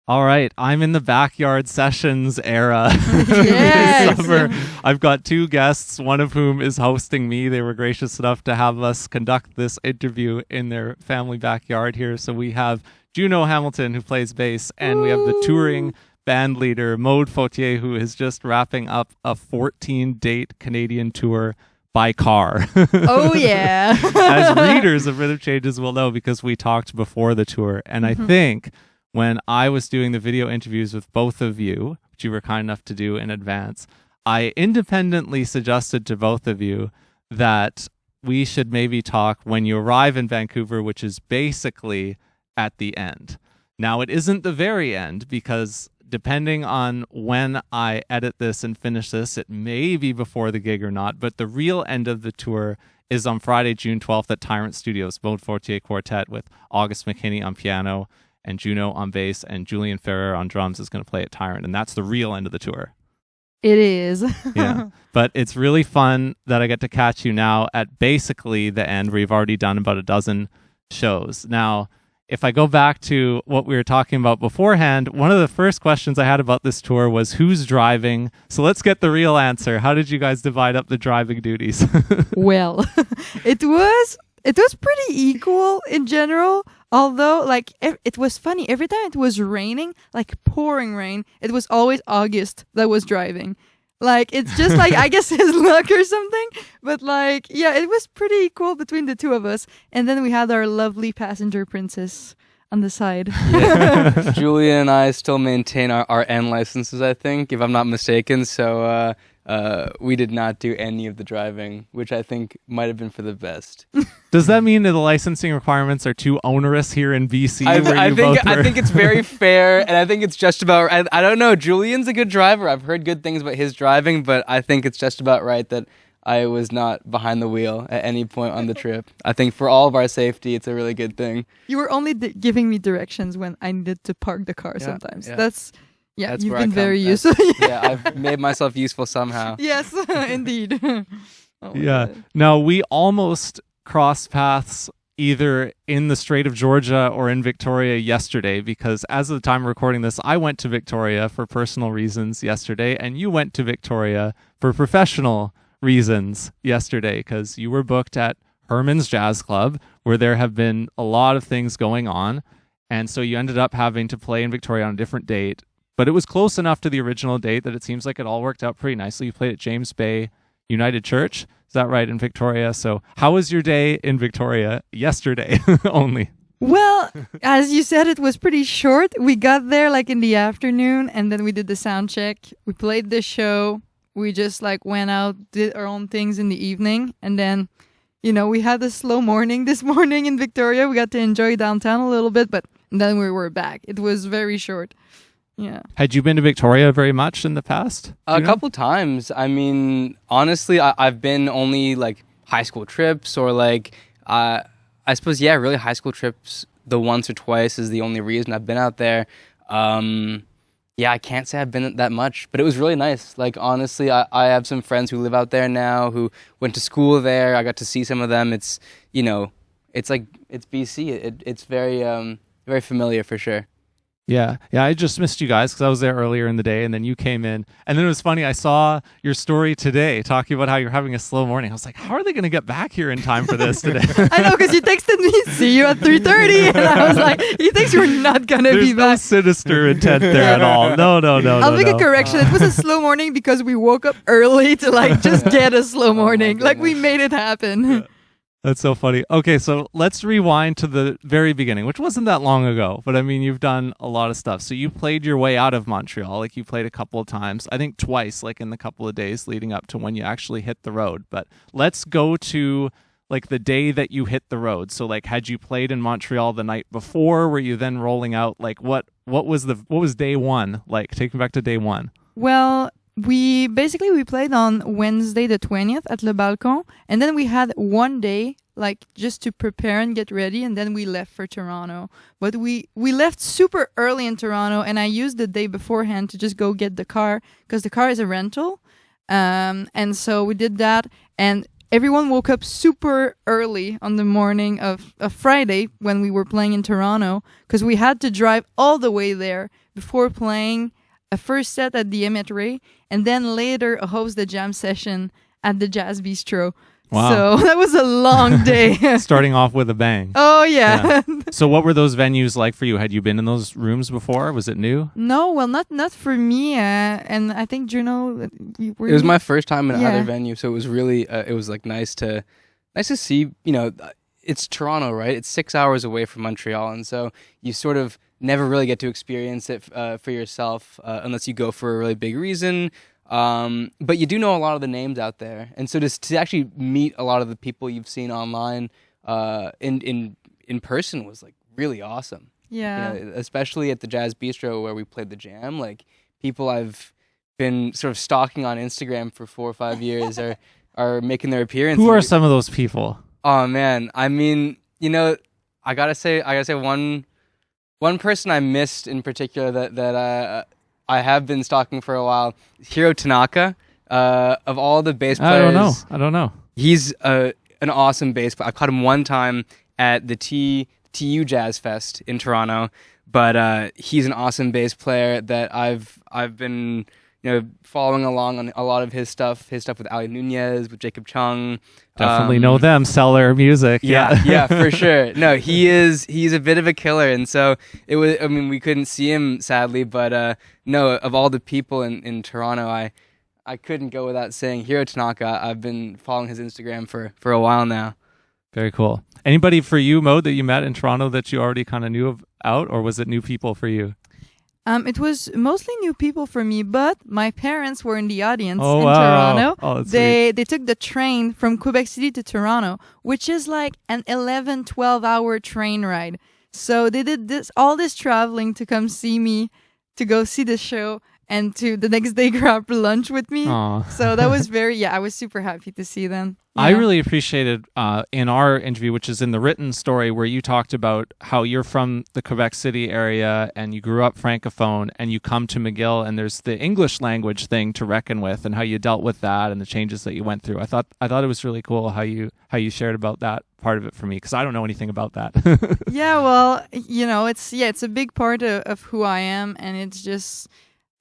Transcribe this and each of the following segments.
All right, I'm in the backyard sessions era Yes. this summer. I've got two guests, one of whom is hosting me. They were gracious enough to have us conduct this interview in their family backyard here. So we have Juno Hamilton, who plays bass, and we have the touring band leader, Maude Fortier, who is just wrapping up a 14-date Canadian tour by car. Oh, yeah. As readers of Rhythm Changes will know, because we talked before the tour. And I think when I was doing the video interviews with both of you, which you were kind enough to do in advance, I independently suggested to both of you that we should maybe talk when you arrive in Vancouver, which is basically at the end. Now, it isn't the very end, because depending on when I edit this and finish this, it may be before the gig or not, but the real end of the tour is on Friday, June 12th at Tyrant Studios, Maude Fortier Quartet with August McKinney on piano and Juno on bass, and Julian Ferrer on drums is going to play at Tyrant, and that's the real end of the tour. It is. Yeah, but it's really fun that I get to catch you now at basically the end, where you've already done about a dozen shows. Now, if I go back to what we were talking about beforehand, one of the first questions I had about this tour was who's driving? So let's get the real answer. How did you guys divide up the driving duties? Well, it was pretty equal in general. Although, like, it was funny. Every time it was raining, like pouring rain, it was always August that was driving. Like, it's just like, I guess his luck or something. But like, yeah, it was pretty equal between the two of us. And then we had our lovely passenger princess on the side. Yeah. Julia and I still maintain our N licenses, I think, if I'm not mistaken. So we did not do any of the driving, which I think might have been for the best. Does that mean that the licensing requirements are too onerous here in BC? I think it's very fair, and I think it's just about. I don't know. Julian's a good driver. I've heard good things about his driving, but I think it's just about right that I was not behind the wheel at any point on the trip. I think for all of our safety, it's a really good thing. You were only giving me directions when I needed to park the car sometimes. Yeah. That's you've where been very useful. Yeah, I've made myself useful somehow. Yes, indeed. Oh, Yeah. God. Now, we almost crossed paths either in the Strait of Georgia or in Victoria yesterday, because as of the time of recording this, I went to Victoria for personal reasons yesterday, and you went to Victoria for professional reasons yesterday, because you were booked at Herman's Jazz Club, where there have been a lot of things going on. And so you ended up having to play in Victoria on a different date. But it was close enough to the original date that it seems like it all worked out pretty nicely. You played at James Bay United Church. Is that right, in Victoria? So how was your day in Victoria yesterday only? Well, as you said, it was pretty short. We got there like in the afternoon, and then we did the sound check. We played the show. We just like went out, did our own things in the evening. And then, we had a slow morning this morning in Victoria. We got to enjoy downtown a little bit, but then we were back. It was very short. Yeah. Had you been to Victoria very much in the past? A couple times. I mean, honestly, I've been only like high school trips or like, I suppose, really high school trips. The once or twice is the only reason I've been out there. I can't say I've been that much, but it was really nice. Like, honestly, I have some friends who live out there now who went to school there. I got to see some of them. It's, it's like, it's BC. It's very, very familiar for sure. Yeah, I just missed you guys because I was there earlier in the day, and then you came in. And then it was funny, I saw your story today talking about how you're having a slow morning. I was like, how are they going to get back here in time for this today? I know, because you texted me, see you at 3:30, and I was like, he thinks we're not going to be back. There's no sinister intent there at all. No. I'll make a correction. It was a slow morning because we woke up early to like just get a slow morning. Like we made it happen. Yeah. That's so funny. Okay, so let's rewind to the very beginning, which wasn't that long ago, but I mean, you've done a lot of stuff. So you played your way out of Montreal, like you played a couple of times, I think twice, like in the couple of days leading up to when you actually hit the road. But let's go to like the day that you hit the road. So like, had you played in Montreal the night before? Were you then rolling out? Like what was day one like? Take me back to day one. Well, we played on Wednesday the 20th at Le Balcon, and then we had one day like just to prepare and get ready, and then we left for Toronto. But we left super early in Toronto, and I used the day beforehand to just go get the car, because the car is a rental. And so we did that, and everyone woke up super early on the morning of Friday when we were playing in Toronto, because we had to drive all the way there before playing a first set at the Emmett Ray, and then later host the jam session at the Jazz Bistro. Wow. So that was a long day. Starting off with a bang. Oh, yeah. So what were those venues like for you? Had you been in those rooms before? Was it new? No, well, not for me. And I think, Juno, it was my first time in either venue, so it was really, it was like nice to see, it's Toronto, right? It's 6 hours away from Montreal, and so you sort of never really get to experience it for yourself unless you go for a really big reason. But you do know a lot of the names out there, and so to actually meet a lot of the people you've seen online in person was like really awesome. Yeah, especially at the Jazz Bistro where we played the jam. Like people I've been sort of stalking on Instagram for 4 or 5 years are making their appearance. Who are some of those people? Oh man, I mean, I gotta say one person I missed in particular that I have been stalking for a while. Hiro Tanaka, of all the bass players. I don't know. He's an awesome bass player. I caught him one time at the TU Jazz Fest in Toronto, but he's an awesome bass player that I've been following along on a lot of his stuff with Ali Nunez, with Jacob Chung. Definitely know them, sell their music. Yeah, for sure. No, he's a bit of a killer, and so it was. I mean, we couldn't see him sadly, but no, of all the people in Toronto, I couldn't go without saying Hiro Tanaka. I've been following his Instagram for a while now. Very cool. Anybody for you, Maude, that you met in Toronto that you already kind of knew out, or was it new people for you? It was mostly new people for me, but my parents were in the audience in wow. Toronto. Oh, that's they took the train from Quebec City to Toronto, which is like an 11-12 hour train ride. So they did all this traveling to come see me, to go see the show, and to the next day grab lunch with me. Aww. So that was I was super happy to see them. Yeah. I really appreciated in our interview, which is in the written story, where you talked about how you're from the Quebec City area and you grew up Francophone and you come to McGill and there's the English language thing to reckon with and how you dealt with that and the changes that you went through. I thought it was really cool how you shared about that part of it for me, because I don't know anything about that. Yeah, well, it's a big part of who I am, and it's just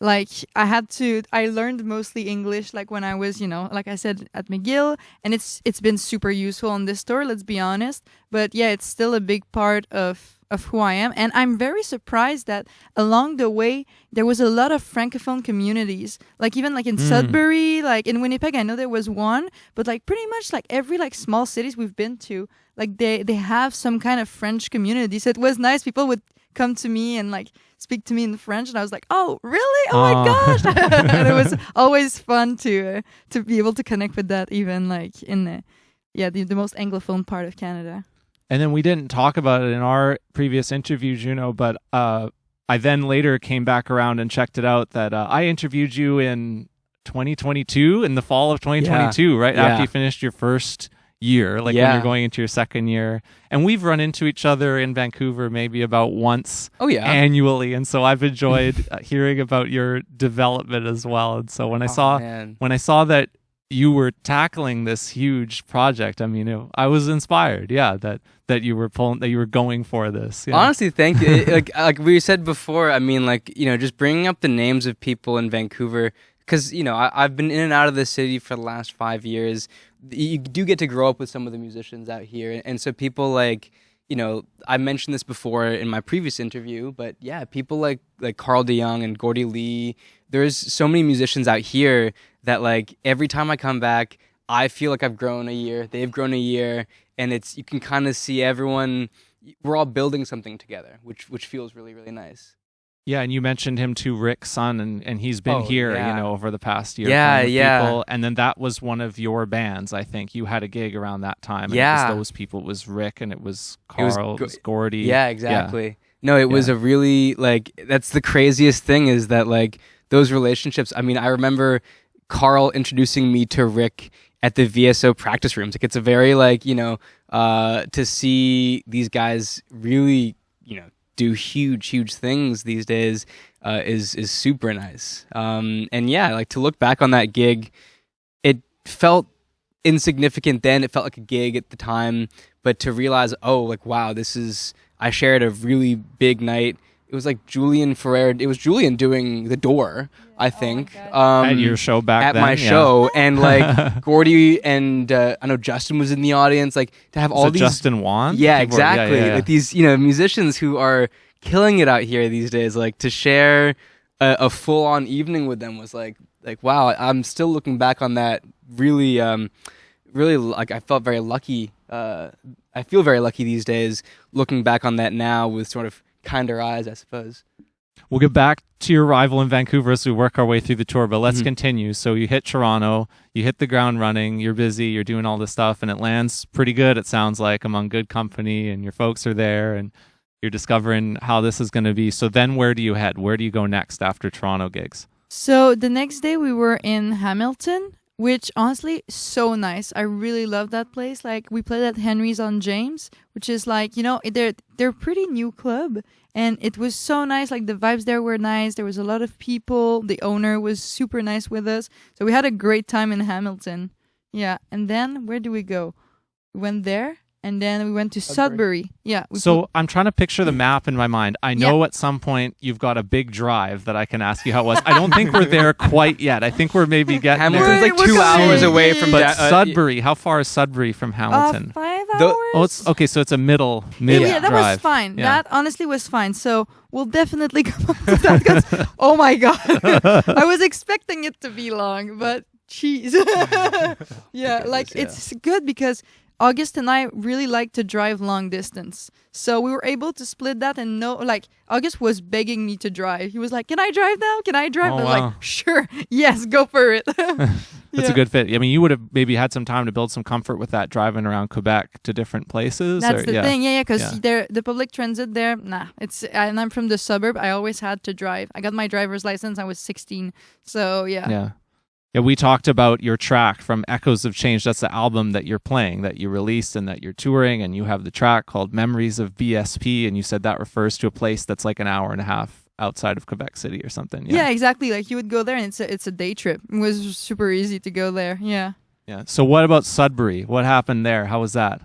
like I learned mostly English like when I was, like I said, at McGill, and it's been super useful on this tour, let's be honest. But yeah, it's still a big part of who I am, and I'm very surprised that along the way there was a lot of Francophone communities, like even like in Sudbury, like in Winnipeg, I know there was one, but like pretty much like every like small cities we've been to, like they have some kind of French community. So it was nice. People would come to me and like speak to me in French, and I was like, oh really, oh my gosh. And it was always fun to be able to connect with that, even like in the most anglophone part of Canada. And then we didn't talk about it in our previous interview, Juno, but I then later came back around and checked it out that I interviewed you in 2022, in the fall of 2022, right after you finished your first year, like when you're going into your second year. And we've run into each other in Vancouver maybe about once annually, and so I've enjoyed hearing about your development as well. And so when I saw that you were tackling this huge project, I mean, I was inspired, that you were going for this. Yeah. Honestly, thank you. like we said before, I mean, just bringing up the names of people in Vancouver, because I've been in and out of the city for the last 5 years. You do get to grow up with some of the musicians out here, and so people like, I mentioned this before in my previous interview, but yeah, people like Carl DeYoung and Gordy Lee. There's so many musicians out here that like every time I come back, I feel like I've grown a year, they've grown a year, and you can kind of see everyone, we're all building something together, which feels really, really nice. Yeah, and you mentioned him to Rick's son, and he's been here, over the past year. Yeah. And then that was one of your bands, I think. You had a gig around that time. And it was those people. It was Rick, and it was Carl, it was Gordy. Yeah, exactly. Yeah. No, it was a really, that's the craziest thing, is that, those relationships. I mean, I remember Carl introducing me to Rick at the VSO practice rooms. Like, it's a very, to see these guys really, do huge things these days is super nice. And yeah, to look back on that gig, it felt insignificant then. It felt like a gig at the time, but to realize, wow, I shared a really big night it was like Julian Ferrer. It was Julian doing the door, I think. At your show back then? At my show. And like Gordy and I know Justin was in the audience. Like to have all these. Justin Wan? Yeah, exactly. Yeah. Like these, musicians who are killing it out here these days. Like to share a full-on evening with them was like wow. I'm still looking back on that. Really, like I felt very lucky. I feel very lucky these days looking back on that now with sort of kinder eyes, I suppose. We'll get back to your arrival in Vancouver as we work our way through the tour, but let's continue. So you hit Toronto, you hit the ground running, you're busy, you're doing all this stuff, and it lands pretty good, it sounds like, among good company, and your folks are there, and you're discovering how this is going to be. So then where do you head? Where do you go next after Toronto gigs? So the next day we were in Hamilton, which honestly so nice. I really love that place. Like we played at Henry's on James, which is like, they're a pretty new club, and it was so nice. Like the vibes there were nice. There was a lot of people. The owner was super nice with us. So we had a great time in Hamilton. Yeah. And then where do we go? We went there. And then we went to Sudbury. Yeah. So I'm trying to picture the map in my mind. I know at some point you've got a big drive that I can ask you how it was. I don't think we're there quite yet. I think we're maybe getting Hamilton's there. like 2 hours away from But Sudbury, how far is Sudbury from Hamilton? 5 hours. Oh, it's okay. So it's a mid yeah, that drive. was fine. Yeah. That honestly was fine. So we'll definitely come up to that. 'Cause, oh my god, I was expecting it to be long, but jeez. Yeah, like it's good because August and I really like to drive long distance. So we were able to split that, and August was begging me to drive. He was like, "Can I drive now? Can I drive?" Oh, I was like, "Sure, yes, go for it." That's a good fit. I mean, you would have maybe had some time to build some comfort with that driving around Quebec to different places. That's the thing, because the public transit there, and I'm from the suburb. I always had to drive. I got my driver's license. I was 16, so yeah. Yeah, we talked about your track from Echoes of Change. That's the album that you're playing, that you released and that you're touring, and you have the track called Memories of BSP, and you said that refers to a place that's like an hour and a half outside of Quebec City or something. Yeah, exactly. Like you would go there, and it's a day trip. It was super easy to go there. Yeah. So what about Sudbury? What happened there? How was that?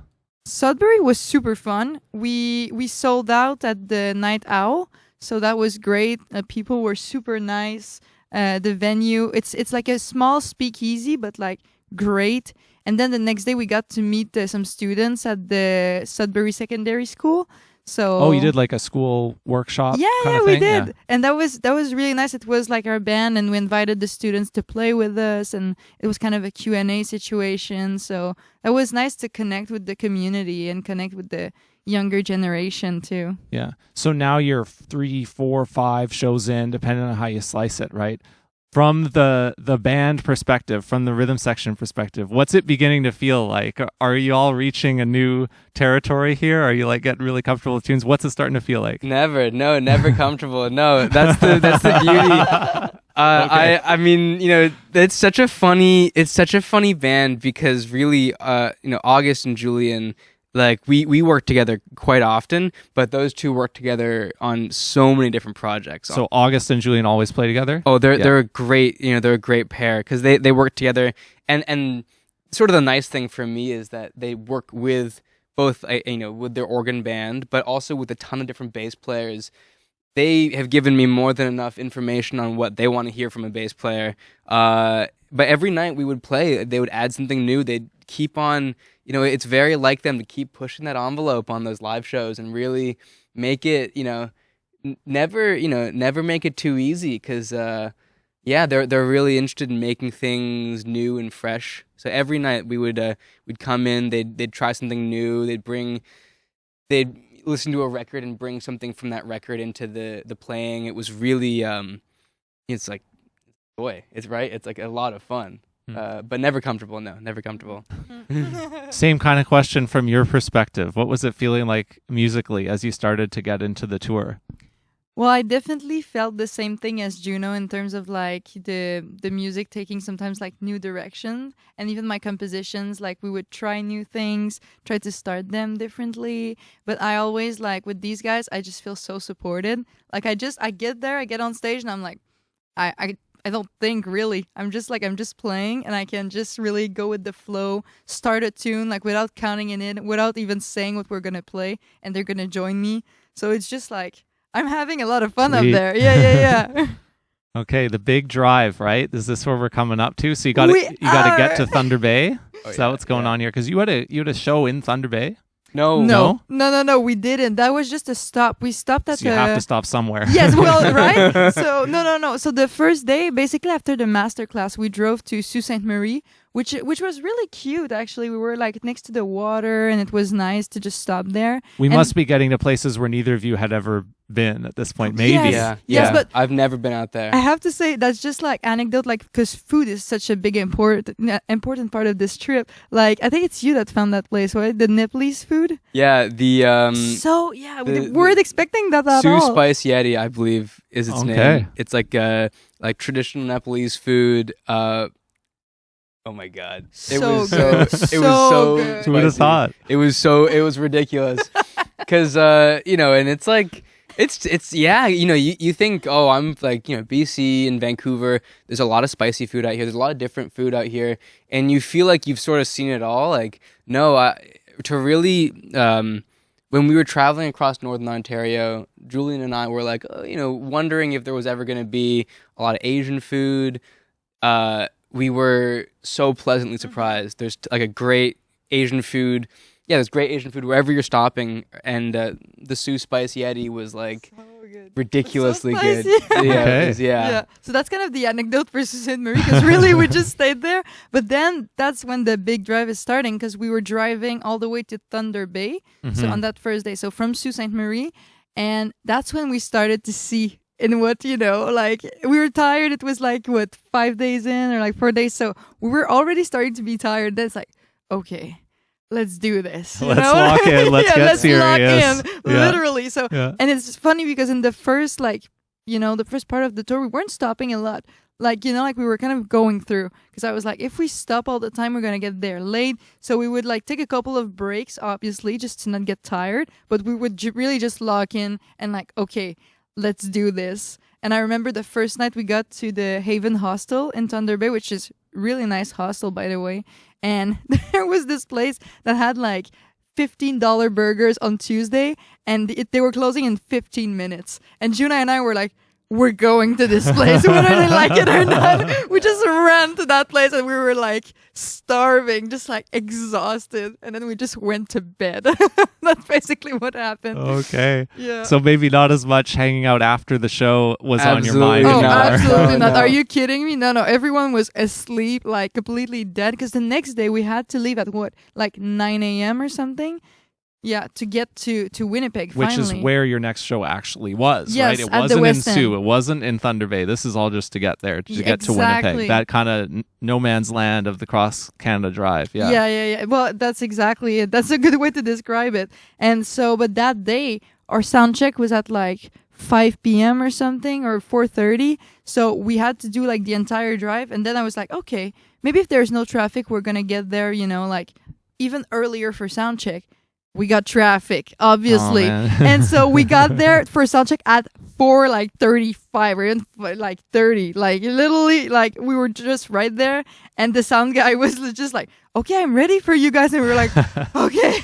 Sudbury was super fun. We sold out at the Night Owl, so that was great. People were super nice. The venue, it's like a small speakeasy, but like great. And then the next day we got to meet some students at the Sudbury Secondary School. So you did like a school workshop? Yeah, we did. Yeah. And that was really nice. It was like our band, and we invited the students to play with us, and it was kind of a Q&A situation. So that was nice to connect with the community and connect with the younger generation too. Yeah. So now you're 3, 4, 5 shows in, depending on how you slice it, right? From the band perspective, from the rhythm section perspective, what's it beginning to feel like? Are you all reaching a new territory here? Are you like getting really comfortable with tunes? What's it starting to feel like? Never comfortable. No, that's the beauty. Okay. I mean, it's such a funny band because really, August and Julian, like we work together quite often, but those two work together on so many different projects. So August and Julian always play together? Oh, they're a great, they're a great pair because they work together, and sort of the nice thing for me is that they work with both, with their organ band, but also with a ton of different bass players. They have given me more than enough information on what they want to hear from a bass player. But every night we would play, they would add something new. They'd keep on, it's very like them to keep pushing that envelope on those live shows and really make it, never make it too easy because, they're really interested in making things new and fresh. So every night we'd come in, they'd try something new, they'd listen to a record and bring something from that record into the playing. It was really, it's like, boy, it's right. It's like a lot of fun. But never comfortable. No, never comfortable. Same kind of question from your perspective. What was it feeling like musically as you started to get into the tour? Well, I definitely felt the same thing as Juno in terms of like the music taking sometimes like new direction, and even my compositions, like we would try new things, try to start them differently. But I always like with these guys, I just feel so supported. Like I get there, I get on stage, and I'm like, I don't think really. I'm just playing, and I can just really go with the flow, start a tune like without counting it in, without even saying what we're gonna play, and they're gonna join me. So it's just like I'm having a lot of fun Sweet. up there. Yeah. Okay, the big drive, right? Is this where we're coming up to? So you got to get to Thunder Bay. Is that what's going on here? Because you had a show in Thunder Bay. No, we didn't. That was just a stop. We stopped at so you have to stop somewhere. Yes, well, right? So, no. So the first day, basically after the master class, we drove to Sault Ste. Marie, which was really cute, actually. We were like next to the water, and it was nice to just stop there. We must be getting to places where neither of you had ever been at this point, maybe. Yes, but I've never been out there. I have to say that's just like anecdote, like because food is such a big important part of this trip. Like I think it's you that found that place, right? The Nepalese food. Yeah, we weren't expecting that at all. Sioux Spice Yeti, I believe, is its name. It's like traditional Nepalese food. Oh my god! It was so good. Who would have thought? It was ridiculous. Because and it's like. It's you think, oh, I'm like, BC and Vancouver, there's a lot of spicy food out here. There's a lot of different food out here. And you feel like you've sort of seen it all. Like, no, to really, when we were traveling across Northern Ontario, Julian and I were like, wondering if there was ever going to be a lot of Asian food. We were so pleasantly surprised. There's like a great Asian food. Yeah, there's great Asian food wherever you're stopping, and the Sioux Spice Yeti was like ridiculously good. Yeah. So that's kind of the anecdote for Sault Ste. Marie, because really we just stayed there. But then that's when the big drive is starting, because we were driving all the way to Thunder Bay. So on that first day, so from Sault Ste. Marie, and that's when we started to see. In what, like we were tired. It was like 5 days in or like 4 days. So we were already starting to be tired. Then it's like, okay, let's do this. Let's lock in. Let's get serious. Lock in, literally. So, and it's funny because in the first, the first part of the tour, we weren't stopping a lot. Like we were kind of going through, because I was like, if we stop all the time, we're gonna get there late. So we would take a couple of breaks, obviously, just to not get tired. But we would really just lock in and okay, let's do this. And I remember the first night we got to the Haven Hostel in Thunder Bay, which is really nice hostel, by the way. And there was this place that had $15 burgers on Tuesday, and they were closing in 15 minutes. And Juno and I were like, we're going to this place, whether they like it or not. We just ran to that place, and we were starving, just exhausted. And then we just went to bed. That's basically what happened. Okay. Yeah. So maybe not as much hanging out after the show was on your mind. Oh, anymore. absolutely not. Are you kidding me? No. Everyone was asleep, completely dead. Because the next day we had to leave at 9 a.m. or something? Yeah, to get to Winnipeg, Which finally. is where your next show actually was, yes, right? It at wasn't the in West End. Sioux. It wasn't in Thunder Bay. This is all just to get there, to get to Winnipeg. That kind of no man's land of the Cross Canada Drive. Yeah. Yeah. Well, that's exactly it. That's a good way to describe it. And so, but that day, our sound check was at 5 p.m. or something, or 4:30. So we had to do the entire drive. And then I was like, okay, maybe if there's no traffic, we're going to get there, even earlier for sound check. We got traffic, obviously. And so we got there for soundcheck at 4:35 or even 30. Literally, we were just right there. And the sound guy was just okay, I'm ready for you guys. And we were like, okay.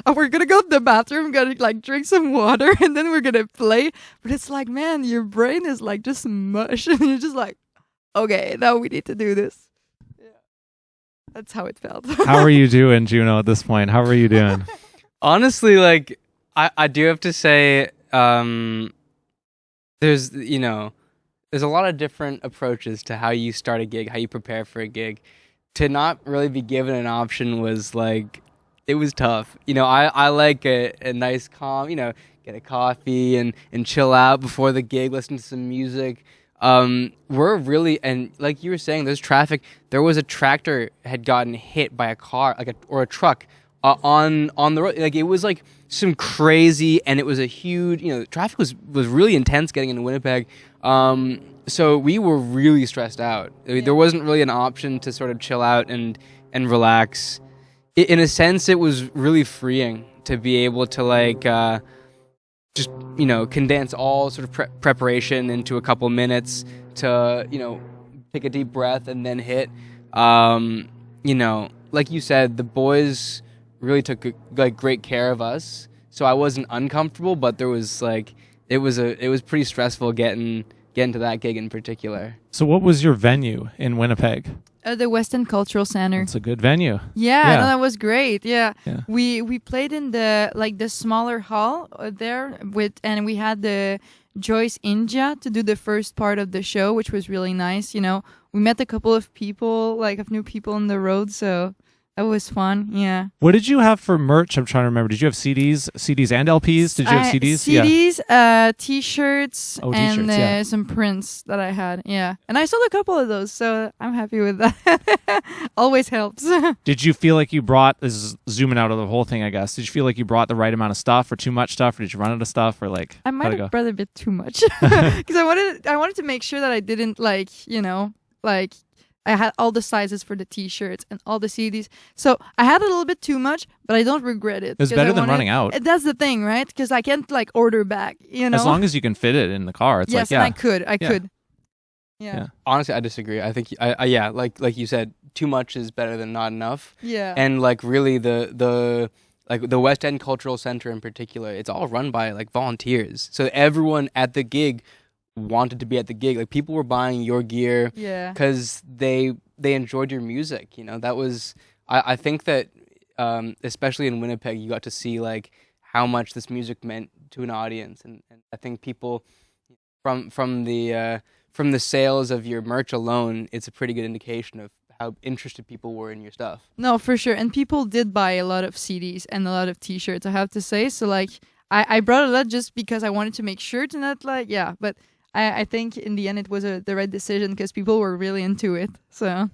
We're going to go to the bathroom, going to drink some water, and then we're going to play. But it's man, your brain is just mush. And you're just okay, now we need to do this. That's how it felt. How are you doing, Juno, at this point? How are you doing? Honestly, I do have to say, there's a lot of different approaches to how you start a gig, how you prepare for a gig. To not really be given an option was it was tough. I like a nice calm, get a coffee and chill out before the gig, listen to some music. We're really, and like you were saying, there's traffic. There was a tractor had gotten hit by a car, or a truck, on the road. It was some crazy, and it was a huge, traffic was really intense getting into Winnipeg. So we were really stressed out. There wasn't really an option to sort of chill out and relax. In a sense, it was really freeing to be able to just condense all sort of preparation into a couple minutes to take a deep breath and then hit. Like you said, the boys really took great care of us. so I wasn't uncomfortable, but there was like it was pretty stressful getting to that gig in particular. So what was your venue in Winnipeg? The Western Cultural Center. It's a good venue. Yeah, no, that was great. Yeah. Yeah. We played in the smaller hall there and we had the Joyce India to do the first part of the show, which was really nice. You know, we met a couple of people, like of new people on the road, so that was fun. Yeah. What did you have for merch? I'm trying to remember. Did you have CDs and LPs? Did you have CDs? CDs, T-shirts, Oh, and t-shirts, yeah. some prints that I had. Yeah, and I sold a couple of those, so I'm happy with that. Always helps. Did you feel like you brought, this is zooming out of the whole thing, I guess, did you feel like you brought the right amount of stuff or too much stuff, or did you run out of stuff, or like, I might how'd it have go? brought a bit too much because I wanted to make sure that I didn't I had all the sizes for the T-shirts and all the CDs. So I had a little bit too much, but I don't regret it. It's better than running out. That's the thing, right? Because I can't order back, As long as you can fit it in the car. It's yes, like, yeah. and I could. Yeah. Honestly, I disagree. I think yeah, like you said, too much is better than not enough. Yeah. And like really the West End Cultural Center in particular, it's all run by like volunteers. So everyone at the gig wanted to be at the gig. Like people were buying your gear because they enjoyed your music. You know, that was I think that especially in Winnipeg, you got to see like how much this music meant to an audience, and I think people from the sales of your merch alone, it's a pretty good indication of how interested people were in your stuff. No, for sure. And people did buy a lot of CDs and a lot of T-shirts, I have to say. So like I brought a lot just because I wanted to make sure to not but I think in the end it was the right decision because people were really into it. So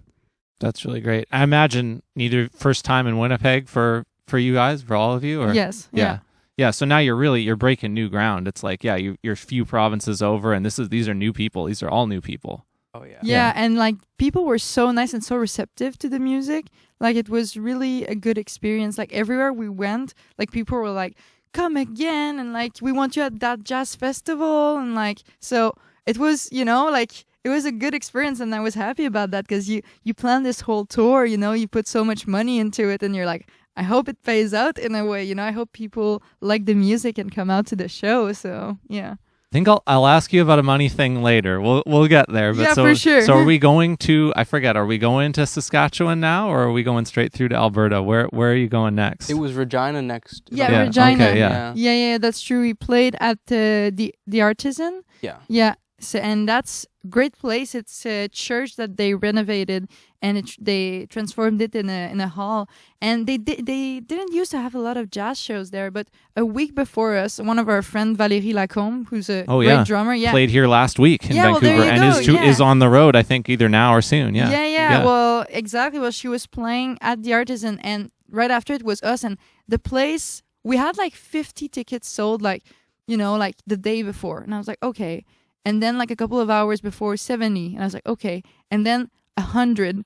That's really great. I imagine neither first time in Winnipeg for you guys, for all of you, or yes, yeah. So now you're breaking new ground. It's like you're a few provinces over, and these are new people. These are all new people. Oh yeah. Yeah, and like people were so nice and so receptive to the music. Like it was really a good experience. Like everywhere we went, like people were like, come again, and like we want you at that jazz festival, and like so it was it was a good experience, and I was happy about that because you planned this whole tour, you put so much money into it, and you're like, I hope it pays out in a way, I hope people like the music and come out to the show. So yeah, I think I'll ask you about a money thing later. We'll get there. But for sure. So are we going to? I forget. Are we going to Saskatchewan now, or are we going straight through to Alberta? Where are you going next? It was Regina next. Yeah, Regina. Okay, yeah. Yeah, that's true. We played at the Artisan. Yeah. Yeah. So, and that's a great place. It's a church that they renovated, and they transformed it in a hall. And they didn't used to have a lot of jazz shows there, but a week before us, one of our friends, Valérie Lacombe, who's a great drummer, played here last week in Vancouver, well, and is on the road, I think, either now or soon. Yeah. Well, exactly. Well, she was playing at the Artisan, and right after it was us, and the place, we had like 50 tickets sold, like the day before, and I was like, okay. And then like a couple of hours before, 70. And I was like, okay. And then 100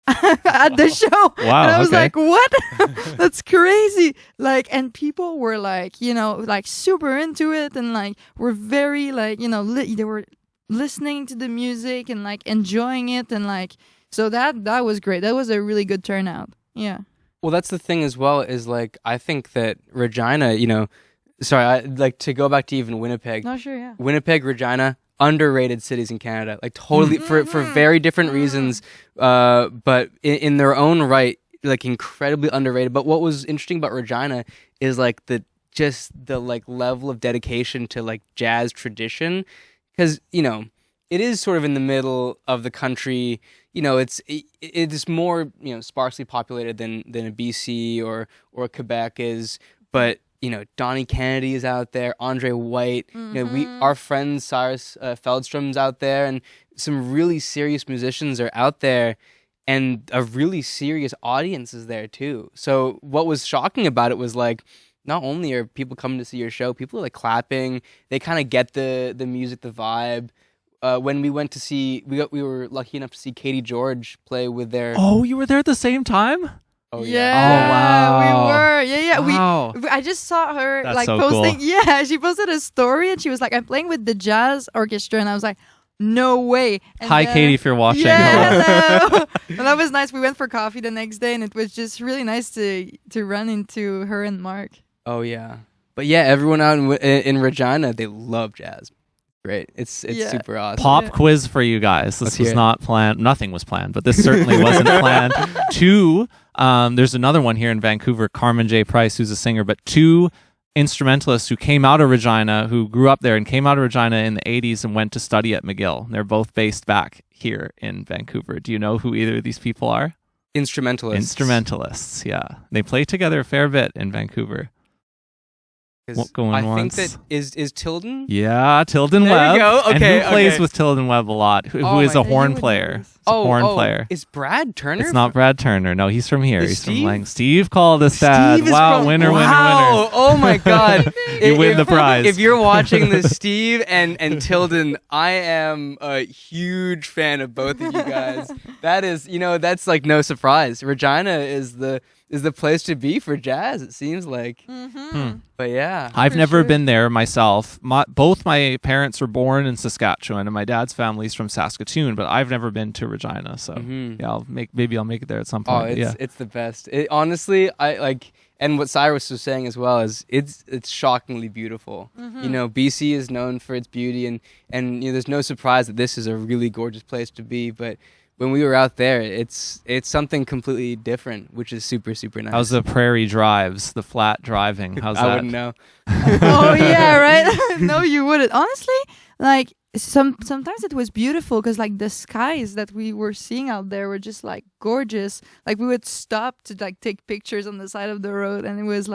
at the show. Wow. And I was like, what? That's crazy. Like, and people were like, like super into it. And like, were very like, they were listening to the music and like enjoying it. And like, so that was great. That was a really good turnout. Yeah. Well, that's the thing as well, is like, I think that Regina, sorry, I like to go back to even Winnipeg. No, sure, yeah. Winnipeg, Regina, underrated cities in Canada. Like totally for very different reasons, but in their own right, like incredibly underrated. But what was interesting about Regina is like the like level of dedication to like jazz tradition, because it is sort of in the middle of the country. It's more sparsely populated than a BC or Quebec is, but. Donnie Kennedy is out there, Andre White. Our friend Cyrus Feldstrom's out there, and some really serious musicians are out there, and a really serious audience is there too. So what was shocking about it was like, not only are people coming to see your show, people are like clapping. They kind of get the music, the vibe. When we went to see, we were lucky enough to see Katie George play with their. Oh, you were there at the same time? Oh yeah. Oh wow. We were. Yeah. Wow. I just saw her That's like so posting. Cool. Yeah, she posted a story and she was like, "I'm playing with the jazz orchestra," and I was like, "No way!" And Hi, Katie, if you're watching. Yeah, hello. Well, that was nice. We went for coffee the next day, and it was just really nice to run into her and Mark. Oh yeah. But yeah, everyone out in Regina, they love jazz. Great. It's super awesome. Pop quiz for you guys. This was hear it. not planned. Nothing was planned, but this certainly wasn't planned. There's another one here in Vancouver, Carmen J. Price, who's a singer, but two instrumentalists who came out of Regina, who grew up there and came out of Regina in the 80s and went to study at McGill. They're both based back here in Vancouver. Do you know who either of these people are? Instrumentalists, yeah. They play together a fair bit in Vancouver. I think that is Tilden. Yeah, Tilden there Webb. We go. Okay, and who plays with Tilden Webb a lot? Who is a horn player? Player. Is Brad Turner? It's not Brad Turner. No, he's from here. He's Steve? from Lang. Steve called us dad. Wow, winner. Oh my God! You win the prize. If you're watching this, Steve and Tilden, I am a huge fan of both of you guys. That is, that's like no surprise. Regina is the place to be for jazz, it seems like. But yeah. I've never been there myself. Both my parents were born in Saskatchewan, and my dad's family's from Saskatoon, but I've never been to Regina. So yeah, maybe I'll make it there at some point. It's the best. Honestly, I like, and what Cyrus was saying as well is it's shockingly beautiful. BC is known for its beauty, and there's no surprise that this is a really gorgeous place to be, but when we were out there, it's something completely different, which is super, super nice. How's the prairie drives, the flat driving? How's that? I wouldn't know. Oh yeah, right. No, you wouldn't. Honestly, like sometimes it was beautiful because like the skies that we were seeing out there were just like gorgeous. Like we would stop to like take pictures on the side of the road, and it was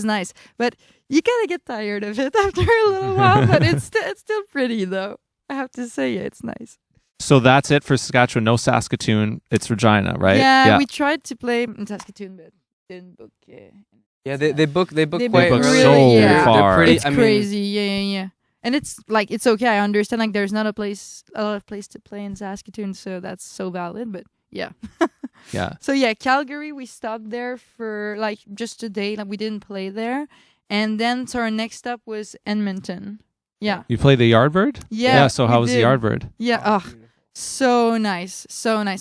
nice. But you kind of get tired of it after a little while. But it's still pretty though. I have to say, yeah, it's nice. So that's it for Saskatchewan. No Saskatoon. It's Regina, right? Yeah, we tried to play in Saskatoon, but didn't book. Yeah, they book quite book early. so far. It's crazy. Yeah. And it's like it's okay. I understand. Like there's not a lot of place to play in Saskatoon, so that's so valid. But yeah. Yeah. So yeah, Calgary. We stopped there for like just a day. Like we didn't play there, and then so our next stop was Edmonton. Yeah. You played the Yardbird? Yeah. So how was the Yardbird? Yeah. So nice.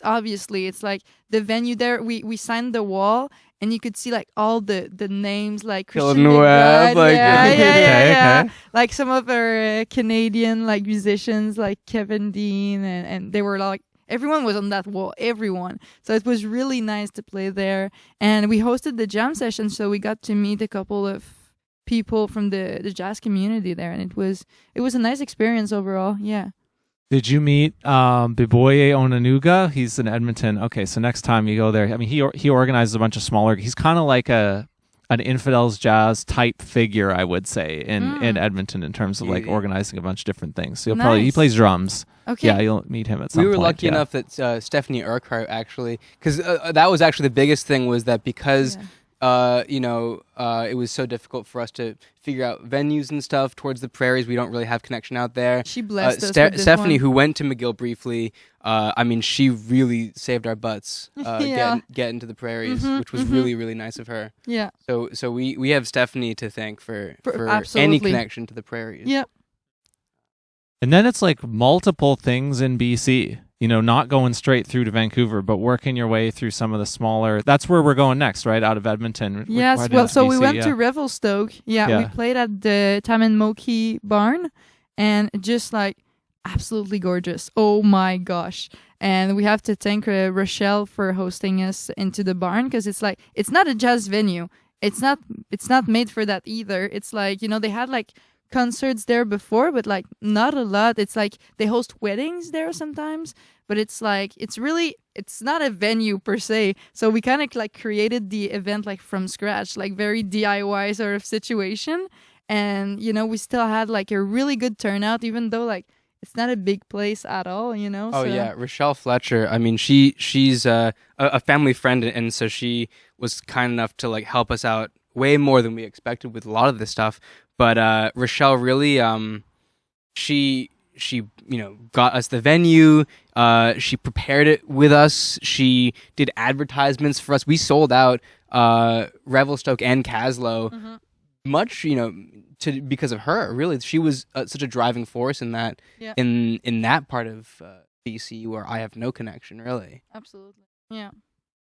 Obviously, it's like the venue there. We signed the wall, and you could see like all the names like Christian Webb, like yeah. Like some of our Canadian like musicians like Kevin Dean, and they were like everyone was on that wall. Everyone. So it was really nice to play there, and we hosted the jam session, so we got to meet a couple of people from the jazz community there, and it was a nice experience overall. Yeah. Did you meet Biboye Onanuga? He's in Edmonton. Okay, so next time you go there, I mean, he organizes a bunch of smaller. He's kind of like an Infidels jazz type figure, I would say, in Edmonton in terms of like organizing a bunch of different things. So he plays drums. Okay. Yeah, you'll meet him at some point. We were lucky enough that Stephanie Urquhart actually, because that was actually the biggest thing was that because. It was so difficult for us to figure out venues and stuff towards the prairies. We don't really have connection out there. She blessed us with this Stephanie, one. Who went to McGill briefly, she really saved our butts get into the prairies, which was really, really nice of her. Yeah. So we have Stephanie to thank for absolutely. any connection to the prairies. Yep. And then it's like multiple things in BC. Not going straight through to Vancouver, but working your way through some of the smaller. That's where we're going next, right? Out of Edmonton. Yes. Well, so BC, we went to Revelstoke. Yeah, we played at the Tamanmoki barn, and just like absolutely gorgeous. Oh my gosh! And we have to thank Rochelle for hosting us into the barn because it's like it's not a jazz venue. It's not made for that either. It's like they had like concerts there before, but like not a lot. It's like they host weddings there sometimes, but it's like it's not a venue per se. So we kind of like created the event like from scratch, like very DIY sort of situation. And we still had like a really good turnout, even though like it's not a big place at all. Oh yeah, Rochelle Fletcher. I mean, she's a family friend, and so she was kind enough to like help us out way more than we expected with a lot of this stuff. But Rochelle really, she got us the venue. She prepared it with us. She did advertisements for us. We sold out Revelstoke and Kaslo, much because of her. Really, she was such a driving force in that in that part of BC where I have no connection really. Absolutely, yeah.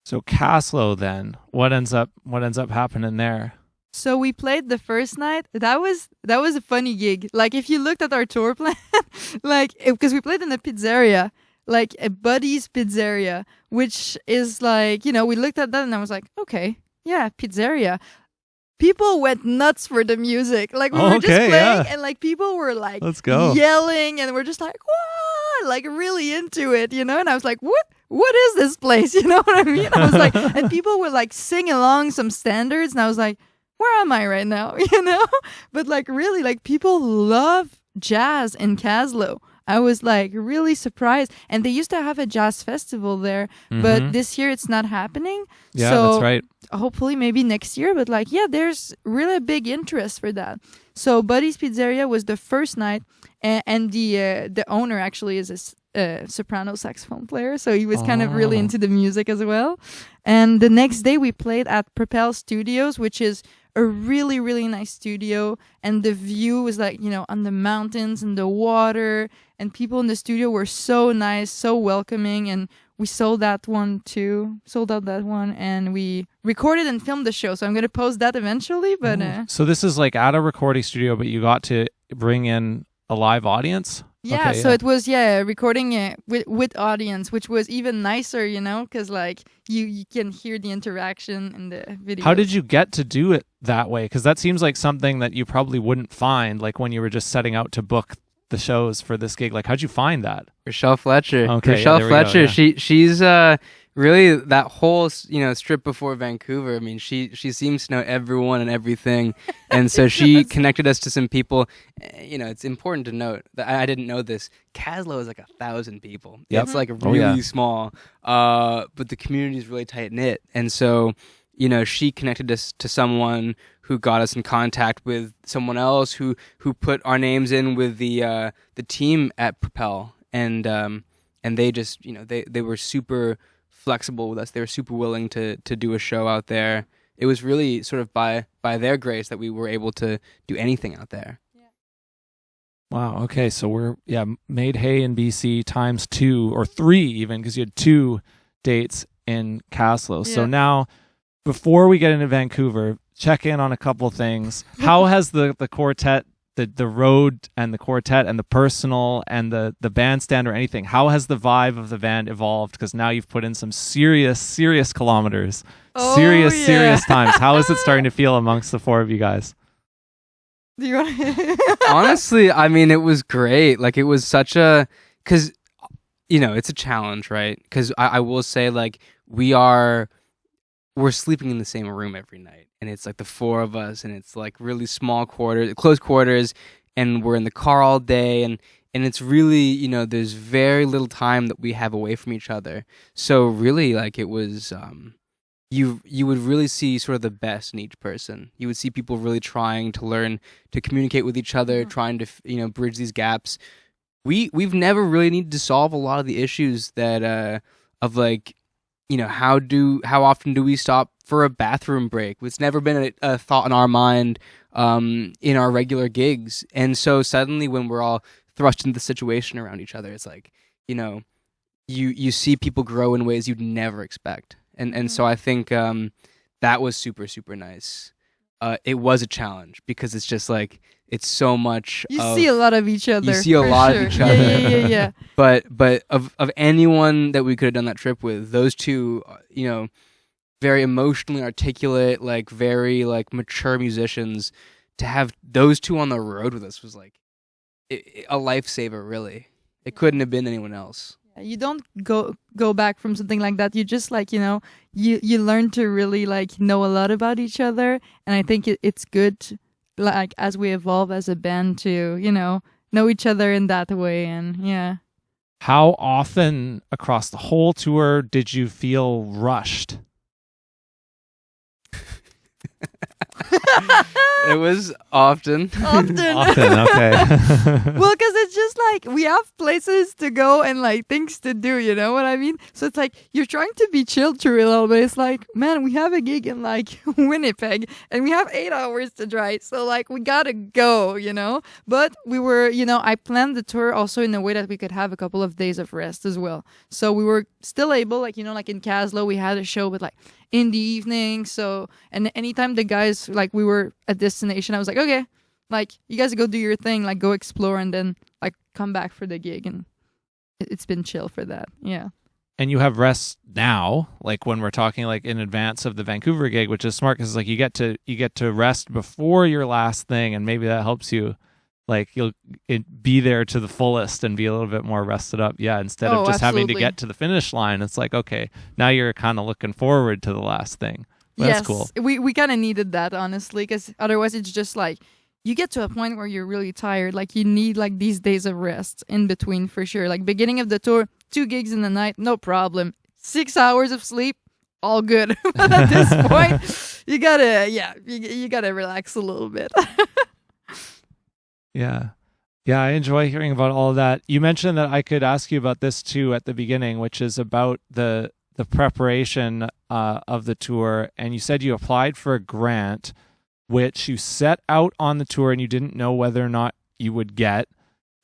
So Kaslo, then what ends up happening there? So we played the first night. That was a funny gig. Like if you looked at our tour plan, like because we played in a pizzeria, like a Buddy's Pizzeria, which is like, we looked at that and I was like, okay, yeah, pizzeria. People went nuts for the music. Like we were just playing and like people were like let's go yelling and we're just like, whoa, like really into it, And I was like, what is this place? You know what I mean? I was like, and people were like singing along some standards and I was like, where am I right now? But like really like people love jazz in Kaslo. I was like really surprised. And they used to have a jazz festival there, but this year it's not happening. Yeah, so that's right. Hopefully maybe next year, but like, yeah, there's really a big interest for that. So Buddy's Pizzeria was the first night and the owner actually is a soprano saxophone player. So he was kind of really into the music as well. And the next day we played at Propel Studios, which is a really, really nice studio. And the view was like, on the mountains and the water. And people in the studio were so nice, so welcoming. And we sold out that one. And we recorded and filmed the show. So I'm going to post that eventually. But So this is like at a recording studio, but you got to bring in a live audience? Yeah, okay, so it was recording with audience, which was even nicer, because like you can hear the interaction in the video. How did you get to do it that way? Because that seems like something that you probably wouldn't find, like when you were just setting out to book the shows for this gig. Like, how'd you find that? Rochelle Fletcher. Okay, Rochelle Fletcher. Go, yeah. She's really that whole strip before Vancouver. I mean, she seems to know everyone and everything, and so she connected us to some people. It's important to note that I didn't know this. Kaslo is like 1,000 people. Yep. It's like really small, but the community is really tight knit, and so she connected us to someone who got us in contact with someone else who put our names in with the team at Propel, and they just they were super flexible with us. They were super willing to do a show out there. It was really sort of by their grace that we were able to do anything out there. Yeah. Wow. Okay. So we're made hay in BC times 2 or 3 even, because you had 2 dates in Kaslo. Yeah. So now, before we get into Vancouver, check in on a couple things. How has the quartet, the road and the quartet and the personal and the bandstand or anything, how has the vibe of the band evolved? Because now you've put in some serious kilometers, serious times. How is it starting to feel amongst the 4 of you guys? Do you want Honestly, I mean, it was great. Like, it was such a, because it's a challenge, right? Because I will say, like, we're sleeping in the same room every night, and it's like the 4 of us, and it's like really close quarters, and we're in the car all day, and it's really, there's very little time that we have away from each other. So really, like, it was, you would really see sort of the best in each person. You would see people really trying to learn to communicate with each other, trying to, bridge these gaps. We've never really needed to solve a lot of the issues that, of like, how often do we stop for a bathroom break? It's never been a thought in our mind in our regular gigs. And so suddenly when we're all thrust into the situation around each other, it's like, you see people grow in ways you'd never expect. And so I think that was super, super nice. It was a challenge because it's just like, it's so much. You see a lot of each other. You see a lot of each other. Yeah. But of anyone that we could have done that trip with, those 2, very emotionally articulate, like very like mature musicians, to have those 2 on the road with us was like a lifesaver. Really, it couldn't have been anyone else. You don't go back from something like that. You just like, you learn to really like know a lot about each other. And I think it's good, like, as we evolve as a band to, know each other in that way. And yeah. How often across the whole tour did you feel rushed? It was often. Often, okay. Well, because it's just like we have places to go and like things to do, you know what I mean? So it's like you're trying to be chill through it a little bit. It's like, man, we have a gig in like Winnipeg and we have 8 hours to drive. So like we gotta go, But we were, I planned the tour also in a way that we could have a couple of days of rest as well. So we were still able, like, like in Kaslo, we had a show with like in the evening. So, and anytime the guys, like we were at destination. I was like, okay, like you guys go do your thing, like go explore, and then like come back for the gig. And it's been chill for that. Yeah. And you have rest now, like when we're talking like in advance of the Vancouver gig, which is smart because like you get to rest before your last thing, and maybe that helps you, like you'll be there to the fullest and be a little bit more rested up. Yeah, instead of just having to get to the finish line, it's like, okay, now you're kind of looking forward to the last thing. Well, yes, that's cool. We kind of needed that, honestly, because otherwise it's just like you get to a point where you're really tired. Like you need like these days of rest in between for sure. Like beginning of the tour, 2 gigs in the night, no problem. 6 hours of sleep, all good. But at this point, you gotta relax a little bit. Yeah. Yeah, I enjoy hearing about all of that. You mentioned that I could ask you about this too at the beginning, which is about the preparation of the tour. And you said you applied for a grant, which you set out on the tour and you didn't know whether or not you would get.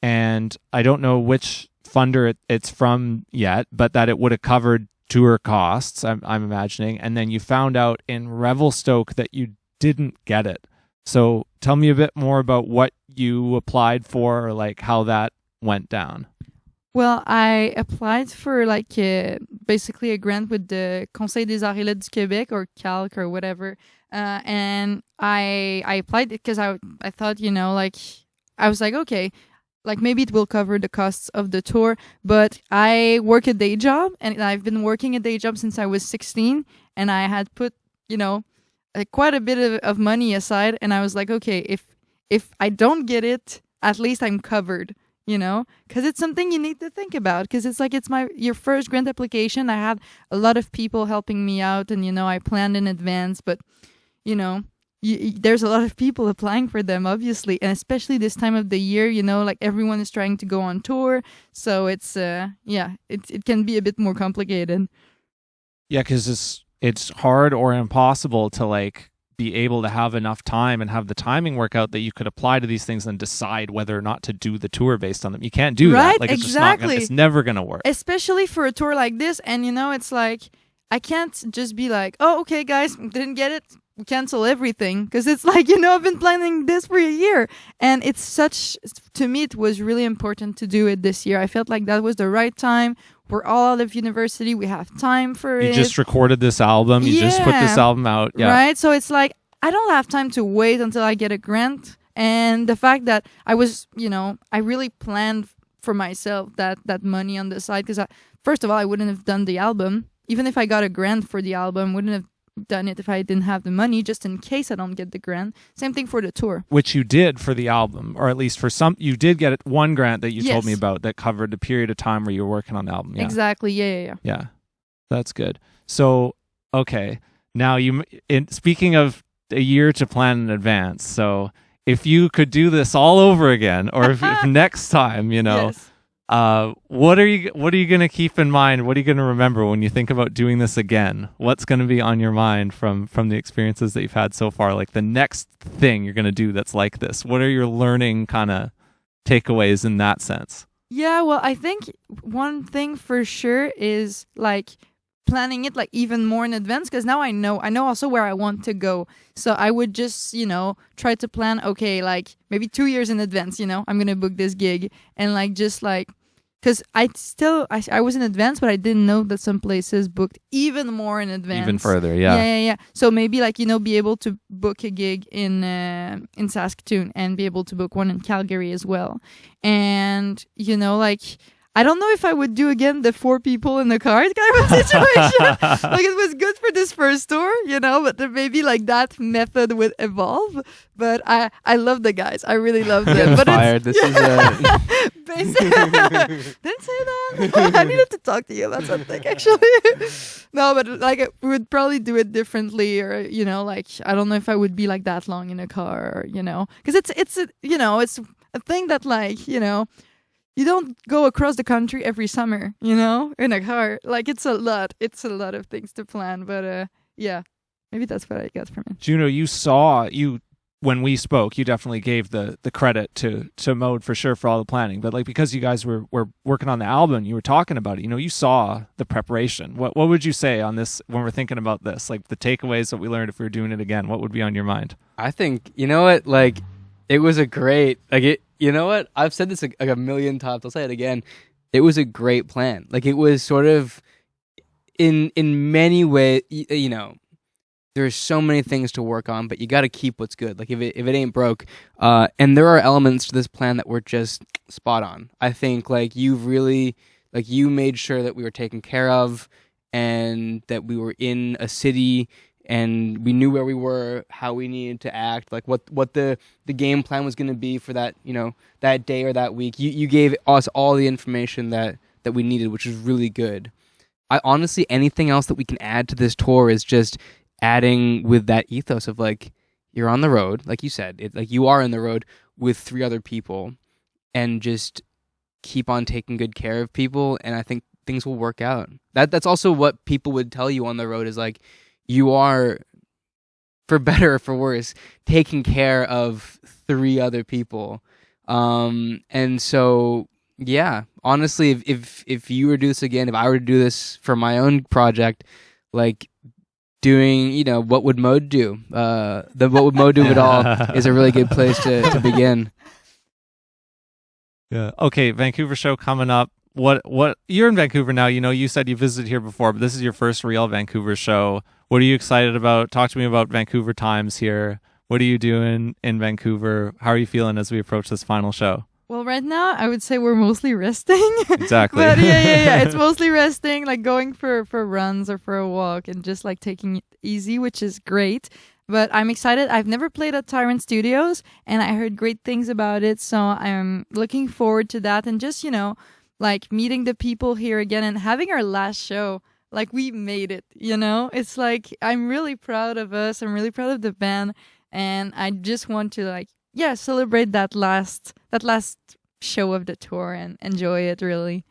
And I don't know which funder it's from yet, but that it would have covered tour costs, I'm imagining. And then you found out in Revelstoke that you didn't get it. So tell me a bit more about what you applied for, or like how that went down. Well, I applied for like basically a grant with the Conseil des Arts et Lettres du Québec, or CALC or whatever. And I applied because I thought, like, I was like, okay, like maybe it will cover the costs of the tour. But I work a day job, and I've been working a day job since I was 16, and I had put, quite a bit of money aside. And I was like, okay, if I don't get it, at least I'm covered. Because it's something you need to think about, because it's like your first grant application. I had a lot of people helping me out, and I planned in advance, but there's a lot of people applying for them, obviously, and especially this time of the year, like everyone is trying to go on tour, so it's it can be a bit more complicated. Yeah, because it's hard or impossible to like be able to have enough time and have the timing work out that you could apply to these things and decide whether or not to do the tour based on them. You can't do that. Like, exactly. It's never going to work. Especially for a tour like this. And, it's like, I can't just be like, oh, okay, guys, didn't get it. We cancel everything. Because it's like, I've been planning this for a year. And to me, it was really important to do it this year. I felt like that was the right time. We're all out of university. We have time for it. You just recorded this album. You just put this album out. Yeah. Right? So it's like, I don't have time to wait until I get a grant. And the fact that I was, I really planned for myself that money on the side. Because first of all, I wouldn't have done the album. Even if I got a grant for the album, wouldn't have done it if I didn't have the money, just in case I don't get the grant. Same thing for the tour. Which you did for the album, or at least for some, you did get one grant that you told me about that covered the period of time where you were working on the album. Yeah. Exactly. Yeah. Yeah, that's good. So, okay. Now, speaking of a year to plan in advance, so if you could do this all over again, or if next time, yes. What are you going to keep in mind? What are you going to remember when you think about doing this again? What's going to be on your mind from the experiences that you've had so far? Like the next thing you're going to do that's like this. What are your learning kind of takeaways in that sense? Yeah, well, I think one thing for sure is like planning it like even more in advance, because now I know also where I want to go. So I would just, try to plan, okay, like maybe 2 years in advance, I'm going to book this gig, and like just like, because I was in advance, but I didn't know that some places booked even more in advance. Even further, yeah. Yeah. So maybe like, be able to book a gig in Saskatoon, and be able to book one in Calgary as well. And, like, I don't know if I would do again the 4 people in the car kind of situation. Like, it was good for this first tour, but then maybe like that method would evolve. But I love the guys. I really love them. But fired. This is didn't say that. I needed to talk to you about something, actually. No, but like we would probably do it differently, or like I don't know if I would be like that long in a car, because it's a thing that like you don't go across the country every summer, in a car. Like it's a lot of things to plan, but yeah, maybe that's what I got from it. Juno, you when we spoke, you definitely gave the credit to Maude for sure for all the planning. But like, because you guys were working on the album, you were talking about it, you saw the preparation. What would you say on this when we're thinking about this? Like the takeaways that we learned if we were doing it again, what would be on your mind? I think, like it was a great, I've said this like a million times. I'll say it again. It was a great plan. Like it was sort of in many ways, there's so many things to work on, but you got to keep what's good. Like if it ain't broke, and there are elements to this plan that were just spot on. I think like you made sure that we were taken care of, and that we were in a city, and we knew where we were, how we needed to act, like what the game plan was going to be for that that day or that week. You gave us all the information that we needed, which is really good. I honestly, anything else that we can add to this tour is just adding with that ethos of like, you're on the road, like you said, like you are in the road with 3 other people, and just keep on taking good care of people, and I think things will work out. That's also what people would tell you on the road, is like, you are, for better or for worse, taking care of 3 other people. And so, yeah, honestly, if you were to do this again, if I were to do this for my own project, like doing, what would Maude do? What would Maude do at all is a really good place to begin. Yeah. Okay, Vancouver show coming up. What you're in Vancouver now, you said you visited here before, but this is your first real Vancouver show. What are you excited about? Talk to me about Vancouver times here. What are you doing in Vancouver? How are you feeling as we approach this final show? Well, right now, I would say we're mostly resting. Exactly. But yeah. It's mostly resting, like going for runs or for a walk and just like taking it easy, which is great. But I'm excited. I've never played at Tyrant Studios, and I heard great things about it. So I'm looking forward to that, and just, like meeting the people here again and having our last show. Like, we made it, It's like, I'm really proud of us. I'm really proud of the band. And I just want to celebrate that last show of the tour and enjoy it, really.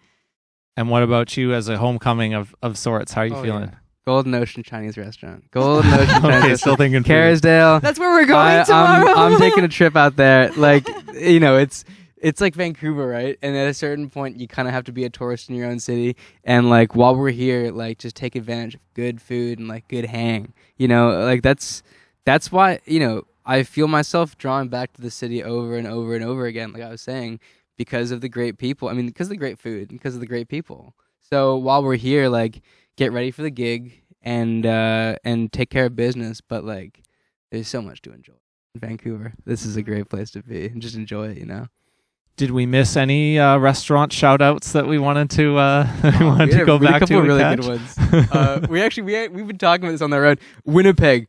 And what about you as a homecoming of sorts? How are you feeling? Yeah. Golden Ocean Chinese restaurant. Golden Ocean Chinese restaurant. Still thinking Kerrisdale. That's where we're going tomorrow. I'm taking a trip out there. Like, it's like Vancouver, right? And at a certain point, you kind of have to be a tourist in your own city. And like, while we're here, like, just take advantage of good food and like good hang. Like that's why, I feel myself drawing back to the city over and over and over again, like I was saying, because of the great people. I mean, because of the great food, because of the great people. So while we're here, like, get ready for the gig and take care of business. But like, there's so much to enjoy in Vancouver. This is a great place to be, and just enjoy it, Did we miss any restaurant shout outs that we wanted to go back to? A couple of really good ones. We've been talking about this on the road. Winnipeg.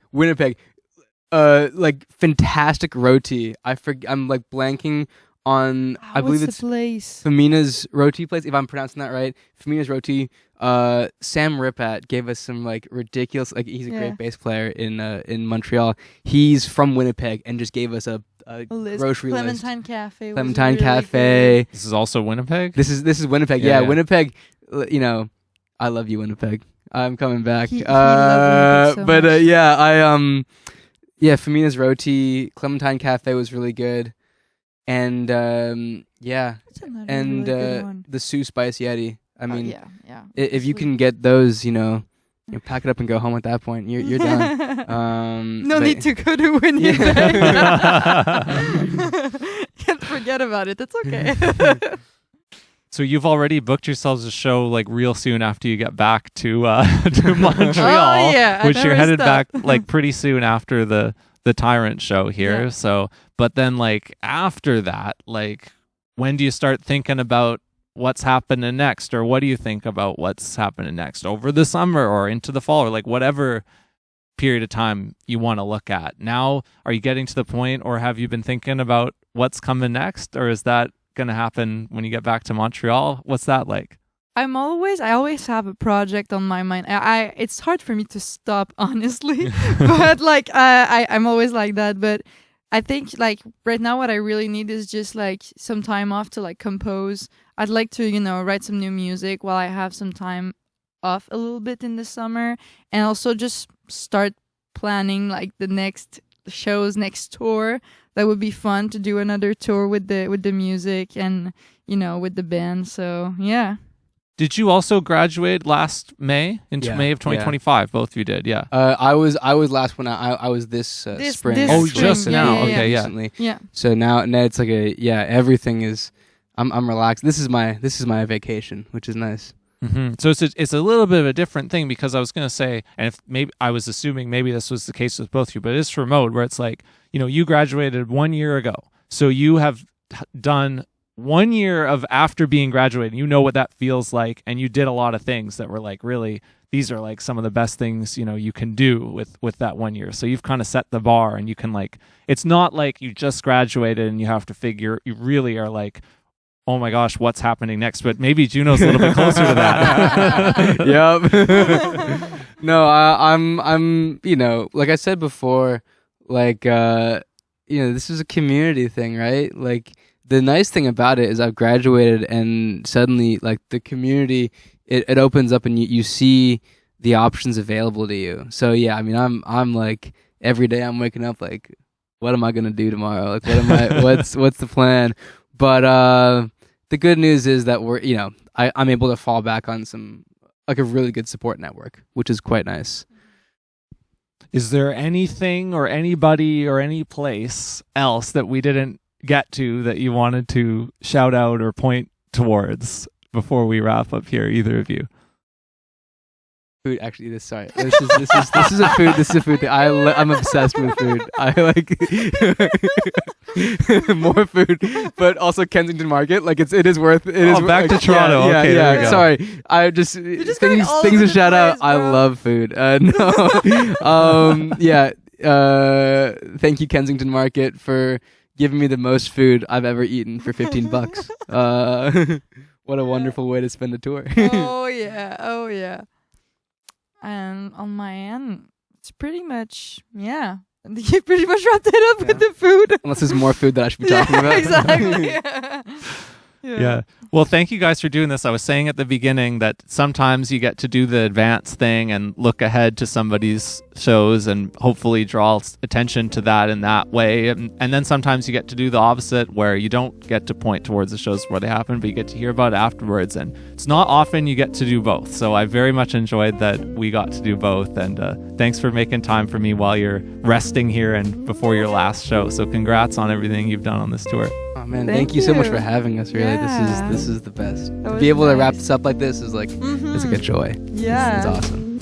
Like, fantastic roti. I'm like blanking on. I believe it's place? Femina's Roti place, if I'm pronouncing that right. Femina's Roti. Sam Ripat gave us some like ridiculous. Like, he's a great bass player in Montreal. He's from Winnipeg and just gave us a grocery list. Clementine Cafe. Clementine really Cafe. This is also Winnipeg? This is Winnipeg. Yeah, Winnipeg. I love you, Winnipeg. I'm coming back. He loves Winnipeg so much. Yeah, Femina's Roti, Clementine Cafe was really good. And That's another really good one. the Sioux Spice Yeti. I mean, yeah. If you can get those, you pack it up and go home at that point. You're done. No need to go to Winnipeg. Can't forget about it. It's okay. So you've already booked yourselves a show like real soon after you get back to Montreal, which you're headed back like pretty soon after the Tyrant show here. Yeah. So, but then like after that, like when do you start thinking about what's happening next, or what do you think about what's happening next over the summer or into the fall, or like whatever period of time you want to look at? Now, are you getting to the point, or have you been thinking about what's coming next, or is that going to happen when you get back to Montreal? What's that like? I always have a project on my mind. It's hard for me to stop, honestly, but like I'm always like that. But I think like right now what I really need is just like some time off to like compose. I'd like to, write some new music while I have some time off a little bit in the summer, and also just start planning like the next shows next tour. That would be fun to do another tour with the music and with the band. So yeah. Did you also graduate last May May of 2025? Yeah. Both of you did, yeah. I was last when I was this spring. This just spring. now. Yeah. Okay, recently. Yeah. So now it's like everything is. I'm relaxed. This is my vacation, which is nice. Mm-hmm. So it's a little bit of a different thing, because I was going to say, and if maybe I was assuming maybe this was the case with both of you, but it's for Maude, where it's like, you graduated 1 year ago, so you have done 1 year of after being graduated. You know what that feels like, and you did a lot of things that were like, really, these are like some of the best things you can do with that 1 year. So you've kind of set the bar, and you can it's not like you just graduated and you have to figure. You really are like, oh my gosh, what's happening next? But maybe Juno's a little bit closer to that. Yep. No, I'm like I said before, this is a community thing, right? Like, the nice thing about it is I've graduated, and suddenly like the community, it opens up, and you see the options available to you. So yeah, I mean, I'm like, every day I'm waking up like, what am I gonna do tomorrow? Like, what's the plan? But the good news is that I'm able to fall back on some, like, a really good support network, which is quite nice. Is there anything or anybody or any place else that we didn't get to that you wanted to shout out or point towards before we wrap up here, either of you? Food, actually, this is a food thing. I'm obsessed with food. I like more food, but also Kensington Market. Like, it is worth it. Oh, back to Toronto. Yeah, okay, yeah. there we go. Sorry, I just things to shout out. I love food. Thank you, Kensington Market, for giving me the most food I've ever eaten for $15. What a wonderful way to spend a tour. Oh yeah. And on my end, it's pretty much, yeah. You pretty much wrapped it up with the food. Unless there's more food that I should be talking about. Exactly. Yeah. Well, thank you guys for doing this. I was saying at the beginning that sometimes you get to do the advance thing and look ahead to somebody's shows and hopefully draw attention to that in that way. And then sometimes you get to do the opposite, where you don't get to point towards the shows where they happen, but you get to hear about it afterwards. And it's not often you get to do both. So I very much enjoyed that we got to do both. And thanks for making time for me while you're resting here and before your last show. So congrats on everything you've done on this tour. Oh man, thank you so much for having us. Really, this is the best. To be able to wrap this up like this is like, it's like a joy. Yeah, it's awesome.